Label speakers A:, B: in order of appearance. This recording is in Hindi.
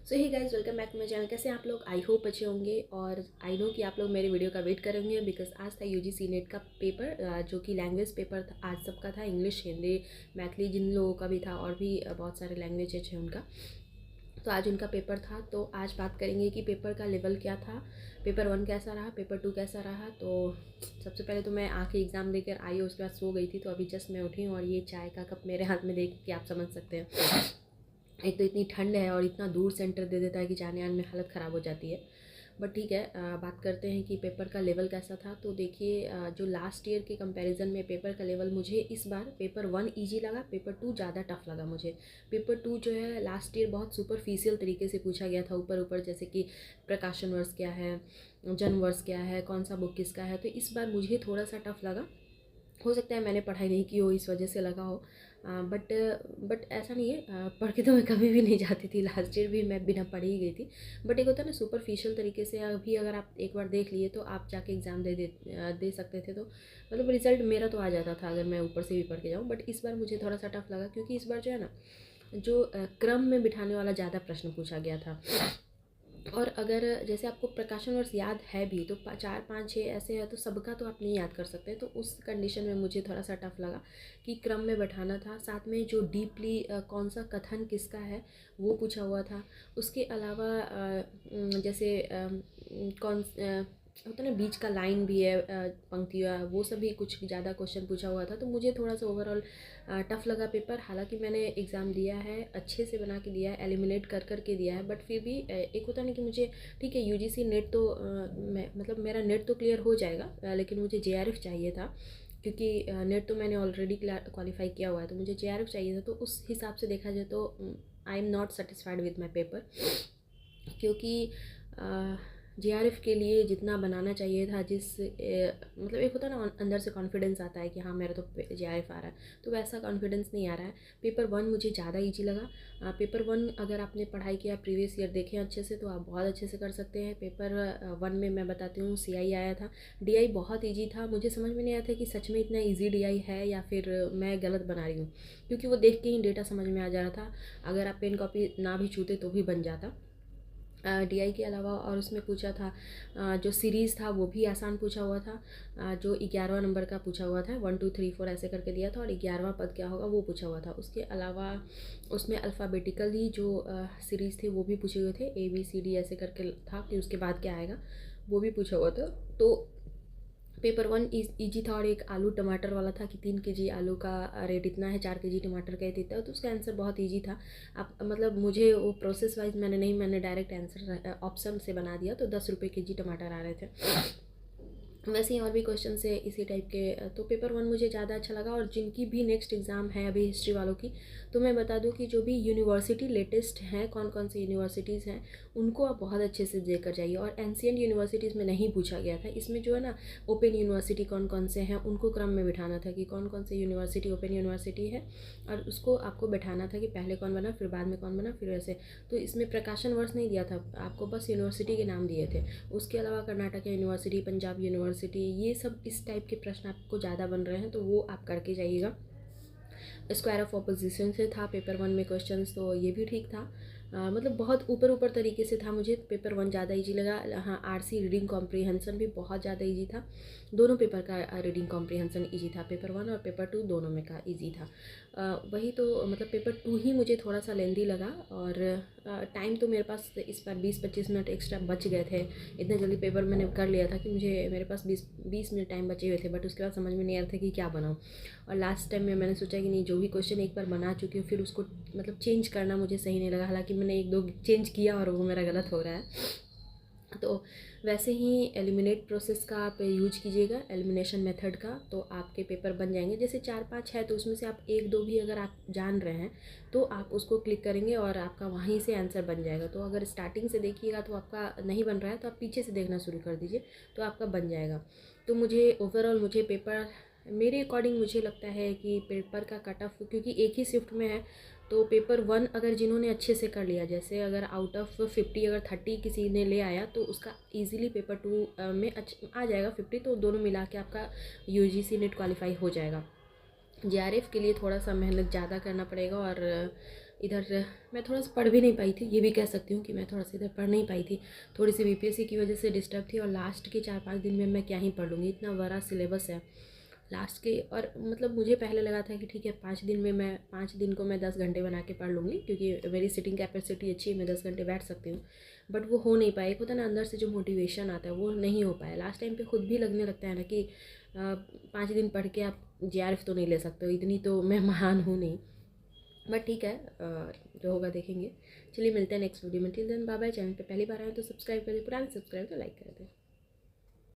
A: So hey guys, welcome back to my channel. कैसे हैं आप लोग? आई होप अच्छे होंगे और आई नो कि आप लोग मेरे वीडियो का वेट करेंगे बिकॉज आज था यूजीसी नेट का पेपर, जो कि लैंग्वेज पेपर था। आज सबका था, इंग्लिश, हिंदी, मैथिली, जिन लोगों का भी था और भी बहुत सारे लैंग्वेजेज हैं उनका। तो आज उनका पेपर था, तो आज बात करेंगे कि पेपर का लेवल क्या था, पेपर 1 कैसा रहा, पेपर 2 कैसा रहा। तो सबसे पहले तो मैं आके एग्ज़ाम देकर आई, उसके बाद सो गई थी, तो अभी जस्ट मैं उठी हूँ और ये चाय का कप मेरे हाथ में देख के आप समझ सकते हैं। एक तो इतनी ठंड है और इतना दूर सेंटर दे देता है कि जाने आने में हालत ख़राब हो जाती है। बट ठीक है, बात करते हैं कि पेपर का लेवल कैसा था। तो देखिए, जो लास्ट ईयर के कंपैरिजन में पेपर का लेवल मुझे इस बार पेपर 1 इजी लगा, पेपर 2 ज़्यादा टफ लगा मुझे। पेपर 2 जो है लास्ट ईयर बहुत सुपरफिशियल तरीके से पूछा गया था, ऊपर ऊपर, जैसे कि प्रकाशन वर्ष क्या है, जन्म वर्ष क्या है, कौन सा बुक किसका है। तो इस बार मुझे थोड़ा सा टफ लगा। हो सकता है मैंने पढ़ाई नहीं की हो, इस वजह से लगा हो। बट ऐसा नहीं है, पढ़ के तो मैं कभी भी नहीं जाती थी। लास्ट ईयर भी मैं बिना पढ़ी ही गई थी। बट एक होता है ना सुपरफिशियल तरीके से, अभी अगर आप एक बार देख लिए तो आप जाके एग्ज़ाम दे सकते थे। तो मतलब रिज़ल्ट मेरा तो आ जाता था अगर मैं ऊपर से भी पढ़ के जाऊँ। बट इस बार मुझे थोड़ा सा टफ लगा क्योंकि इस बार जो है ना, जो क्रम में बिठाने वाला ज़्यादा प्रश्न पूछा गया था। और अगर जैसे आपको प्रकाशन वर्ष याद है भी तो 4 5 6 ऐसे है, तो सबका तो आप नहीं याद कर सकते। तो उस कंडीशन में मुझे थोड़ा सा टफ लगा कि क्रम में बैठाना था। साथ में जो डीपली कौन सा कथन किसका है वो पूछा हुआ था। उसके अलावा जैसे कौन होता है ना, बीच का लाइन भी है, पंक्तियाँ, वो सभी कुछ ज़्यादा क्वेश्चन पूछा हुआ था। तो मुझे थोड़ा सा ओवरऑल टफ लगा पेपर। हालांकि मैंने एग्ज़ाम दिया है, अच्छे से बना के दिया है, एलिमिनेट कर के दिया है। बट फिर भी एक होता नहीं कि मुझे, ठीक है यूजीसी नेट तो मतलब मेरा नेट तो क्लियर हो जाएगा, लेकिन मुझे जेआरएफ चाहिए था क्योंकि नेट तो मैंने ऑलरेडी क्वालिफाई किया हुआ है। तो मुझे जेआरएफ चाहिए था। तो उस हिसाब से देखा जाए तो I am not satisfied with my paper, क्योंकि जेआरएफ के लिए जितना बनाना चाहिए था, मतलब एक होता है ना अंदर से कॉन्फिडेंस आता है कि हाँ मेरा तो जेआरएफ आ रहा है, तो वैसा कॉन्फिडेंस नहीं आ रहा है। पेपर 1 मुझे ज़्यादा इजी लगा। पेपर 1 अगर आपने पढ़ाई किया, प्रीवियस ईयर देखें अच्छे से, तो आप बहुत अच्छे से कर सकते हैं। पेपर 1 में मैं बताती हूँ, सीआई आया था। डीआई बहुत ईजी था। मुझे समझ में नहीं आया था कि सच में इतना ईजी डीआई है या फिर मैं गलत बना रही हूँ, क्योंकि वो देख के ही डेटा समझ में आ जा रहा था। अगर आप पेन कॉपी ना भी छूते तो भी बन जाता डीआई के अलावा। और उसमें पूछा था जो सीरीज़ था वो भी आसान पूछा हुआ था। जो 11वां नंबर का पूछा हुआ था, 1 2 3 4 ऐसे करके दिया था, और 11वां पद क्या होगा वो पूछा हुआ था। उसके अलावा उसमें अल्फ़ाबेटिकली जो सीरीज़ थे वो भी पूछे हुए थे, ABCD ऐसे करके था कि उसके बाद क्या आएगा, वो भी पूछा हुआ था। तो पेपर 1 ईजी था। और एक आलू टमाटर वाला था कि 3 kg आलू का रेट इतना है, 4 kg टमाटर का इतना है। तो उसका आंसर बहुत ईजी था। आप मतलब मुझे वो प्रोसेस वाइज मैंने डायरेक्ट आंसर ऑप्शन से बना दिया, तो 10 रुपये kg टमाटर आ रहे थे। वैसे ही और भी क्वेश्चन है इसी टाइप के। तो पेपर 1 मुझे ज़्यादा अच्छा लगा। और जिनकी भी नेक्स्ट एग्ज़ाम है अभी हिस्ट्री वालों की, तो मैं बता दूं कि जो भी यूनिवर्सिटी लेटेस्ट हैं, कौन कौन सी यूनिवर्सिटीज़ हैं, उनको आप बहुत अच्छे से देकर जाइए। और एंशिएंट यूनिवर्सिटीज़ में नहीं पूछा गया था। इसमें जो है ना, ओपन यूनिवर्सिटी कौन कौन से हैं उनको क्रम में बिठाना था कि कौन कौन से यूनिवर्सिटी ओपन यूनिवर्सिटी है, और उसको आपको बैठाना था कि पहले कौन बना, फिर बाद में कौन बना, फिर वैसे। तो इसमें प्रकाशन वर्ष नहीं दिया था आपको, बस यूनिवर्सिटी के नाम दिए थे। उसके अलावा कर्नाटक यूनिवर्सिटी, पंजाब यूनिवर्सिटी, ये सब इस टाइप के प्रश्न आपको ज़्यादा बन रहे हैं, तो वो आप करके जाइएगा। स्क्वायर ऑफ ऑपोजिशन से था पेपर 1 में क्वेश्चंस, तो ये भी ठीक था। मतलब बहुत ऊपर ऊपर तरीके से था। मुझे पेपर 1 ज़्यादा इजी लगा। हाँ, आरसी रीडिंग कॉम्प्रीहेंसन भी बहुत ज़्यादा इजी था। दोनों पेपर का रीडिंग कॉम्प्रीहेंसन इजी था, पेपर 1 और पेपर 2 दोनों में का इजी था। वही तो मतलब पेपर 2 ही मुझे थोड़ा सा लेंदी लगा। और टाइम तो मेरे पास इस बार 20-25 मिनट एक्स्ट्रा बच गए थे। इतना जल्दी पेपर मैंने कर लिया था कि मेरे पास 20 मिनट टाइम बचे हुए थे। बट उसके बाद समझ में नहीं आ रहा था कि क्या बनाऊँ। और लास्ट टाइम में मैंने सोचा कि नहीं, जो भी क्वेश्चन एक बार बना चुकी हूँ फिर उसको मतलब चेंज करना मुझे सही नहीं लगा। हालांकि मैंने 1 2 चेंज किया और वो मेरा गलत हो रहा है। तो वैसे ही एलिमिनेट प्रोसेस का आप यूज कीजिएगा, एलिमिनेशन मेथड का, तो आपके पेपर बन जाएंगे। जैसे 4 5 है तो उसमें से आप 1 2 भी अगर आप जान रहे हैं तो आप उसको क्लिक करेंगे और आपका वहीं से आंसर बन जाएगा। तो अगर स्टार्टिंग से देखिएगा तो आपका नहीं बन रहा है, तो आप पीछे से देखना शुरू कर दीजिए, तो आपका बन जाएगा। तो मुझे ओवरऑल पेपर, मेरे अकॉर्डिंग मुझे लगता है कि पेपर का कट ऑफ, क्योंकि एक ही शिफ्ट में है, तो पेपर 1 अगर जिन्होंने अच्छे से कर लिया, जैसे अगर आउट ऑफ 50 अगर 30 किसी ने ले आया, तो उसका इजीली पेपर 2 में आ जाएगा 50। तो दोनों मिला के आपका यूजीसी नेट क्वालिफाई हो जाएगा। जेआरएफ के लिए थोड़ा सा मेहनत ज़्यादा करना पड़ेगा। और इधर मैं थोड़ा सा पढ़ भी नहीं पाई थी, ये भी कह सकती हूँ कि मैं थोड़ा सा इधर पढ़ नहीं पाई थी, थोड़ी सी बीपीएससी की वजह से डिस्टर्ब थी। और लास्ट के 4-5 दिन में मैं क्या ही पढ़ लूँगी, इतना बड़ा सिलेबस है लास्ट के। और मतलब मुझे पहले लगा था कि ठीक है 5 दिन में मैं 5 दिन को मैं 10 घंटे बना के पढ़ लूँगी, क्योंकि मेरी सिटिंग कैपेसिटी अच्छी है, मैं 10 घंटे बैठ सकती हूँ। बट वो हो नहीं पाया। एक होता है ना अंदर से जो मोटिवेशन आता है, वो नहीं हो पाया। लास्ट टाइम पे खुद भी लगने लगता है ना कि 5 दिन पढ़ के आप जेआरएफ तो नहीं ले सकते हो, इतनी तो मैं महान हूँ नहीं। बट ठीक है, जो होगा देखेंगे। चलिए मिलते हैं नेक्स्ट वीडियो में। Till then bye bye. Channel पे पहली बार आए तो सब्सक्राइब कर दे, पुराने सब्सक्राइब तो लाइक कर दे।